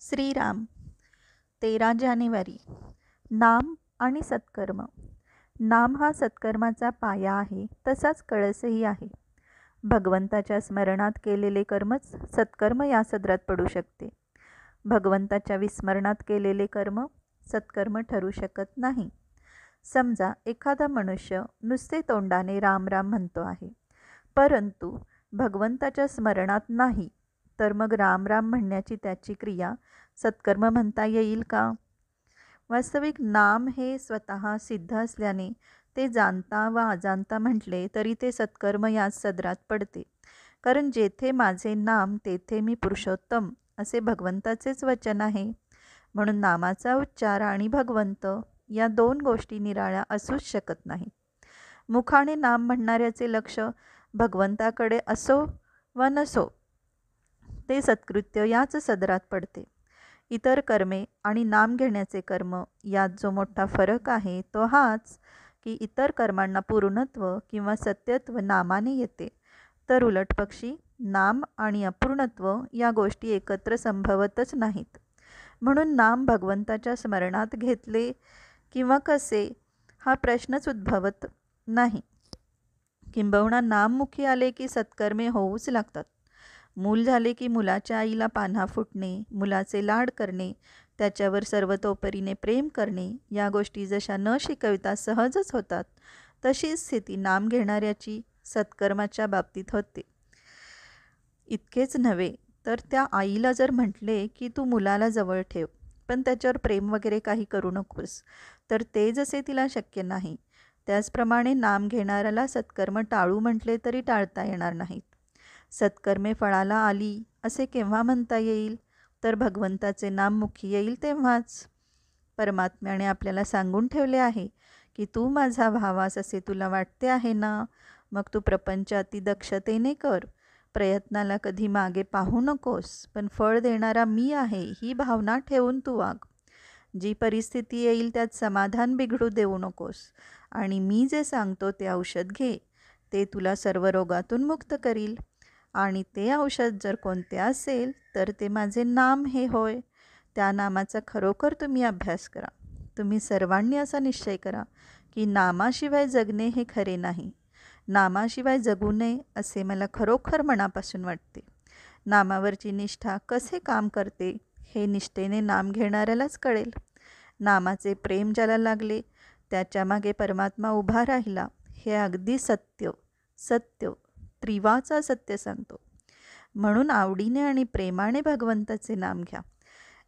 श्रीराम 13 जानेवारी. नाम आणि सत्कर्म. नाम हा सत्कर्माचा पाया आहे, तसाच कळसही आहे. भगवंताच्या स्मरणात केलेले कर्मच सत्कर्म या सदरात पडू शकते. भगवंताच्या विस्मरणात केलेले कर्म सत्कर्म ठरू शकत नाही. समजा एखादा मनुष्य नुसते तोंडाने राम राम म्हणतो आहे, परंतु भगवंताच्या स्मरणात नाही, तर मग राम राम म्हणण्याची त्याची क्रिया सत्कर्म म्हणता येईल का? वास्तविक नाम हे स्वतः सिद्ध असल्याने ते जाणता व अजाणता म्हटले तरी ते सत्कर्म याच सदरात पडते. कारण जेथे माझे नाम तेथे मी पुरुषोत्तम असे भगवंताचेच वचन आहे. म्हणून नामाचा उच्चार आणि भगवंत या दोन गोष्टी निराळ्या असूच शकत नाही. मुखाने नाम म्हणणाऱ्याचे लक्ष भगवंताकडे असो व नसो, ते सत्कृत्य याच सदरात पडते. इतर कर्मे आणि नाम घेण्याचे कर्म यात जो मोठा फरक आहे तो हाच की इतर कर्मांना पूर्णत्व किंवा सत्यत्व नामाने येते, तर उलटपक्षी नाम आणि अपूर्णत्व या गोष्टी एकत्र संभवतच नाहीत. म्हणून नाम भगवंताच्या स्मरणात घेतले किंवा कसे हा प्रश्नच उद्भवत नाही. किंबहुना नाममुखी आले की सत्कर्मे होऊच लागतात. मूल झाले की मुलाच्या आईला पान्हा फुटणे, मुलाचे लाड करणे, त्याच्यावर सर्वतोपरीने प्रेम करणे या गोष्टी जशा न शिकविता सहजच होतात, तशीच स्थिती नाम घेणाऱ्याची सत्कर्माच्या बाबतीत होते. इतकेच नव्हे तर त्या आईला जर म्हटले की तू मुलाला जवळ ठेव, पण त्याच्यावर प्रेम वगैरे काही करू नकोस, तर ते जसे तिला शक्य नाही, त्याचप्रमाणे नाम घेणाऱ्याला सत्कर्म टाळू म्हटले तरी टाळता येणार नाहीत. सत्कर्मे फळाला आली असे केव्हा म्हणता येईल? तर भगवंताचे नाम मुखी येईल तेव्हाच. परमात्म्याने आपल्याला सांगून ठेवले आहे की तू माझा भावास असे तुला वाटते आहे ना, मग तू प्रपंच अति दक्षतेने कर. प्रयत्नाला कधी मागे पाहू नकोस, पण फळ देणारा मी आहे ही भावना ठेवून तू वाग. जी परिस्थिती येईल त्यात समाधान बिघडू देऊ नकोस आणि मी जे सांगतो ते औषध घे. ते तुला सर्व रोगातून मुक्त करील. आणि ते औषध जर कोणते असेल तर ते माझे नाम हे होय. त्या नामाचा खरोखर तुम्ही अभ्यास करा. तुम्ही सर्वांनी असा निश्चय करा की नामाशिवाय जगणे हे खरे नाही. नामाशिवाय जगू नये असे मला खरोखर मनापासून वाटते. नामावरची निष्ठा कसे काम करते हे निष्ठेने नाम घेणाऱ्यालाच कळेल. नामाचे प्रेम ज्याला लागले त्याच्या मागे परमात्मा उभा राहिला हे अगदी सत्य सत्य त्रिवाचा सत्य सांगतो. म्हणून आवडीने आणि प्रेमाने भगवंताचे नाम घ्या.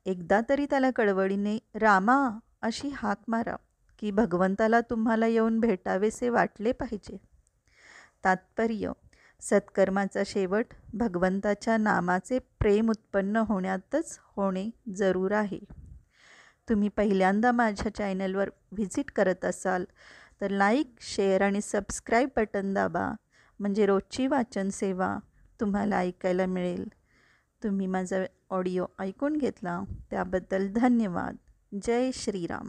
एकदा तरी त्याला कळवळीने रामा अशी हाक मारा की भगवंताला तुम्हाला येऊन भेटावेसे वाटले पाहिजे. तात्पर्य: सत्कर्माचा शेवट भगवंताच्या नामाचे प्रेम उत्पन्न होण्यातच होणे जरूर आहे. तुम्ही पहिल्यांदा माझ्या चॅनलवर व्हिजिट करत असाल तर लाईक, शेअर आणि सबस्क्राईब बटन दाबा, म्हणजे रोजची वाचन सेवा तुम्हाला ऐकायला मिळेल. तुम्ही माझा ऑडिओ ऐकून घेतला त्याबद्दल धन्यवाद. जय श्रीराम.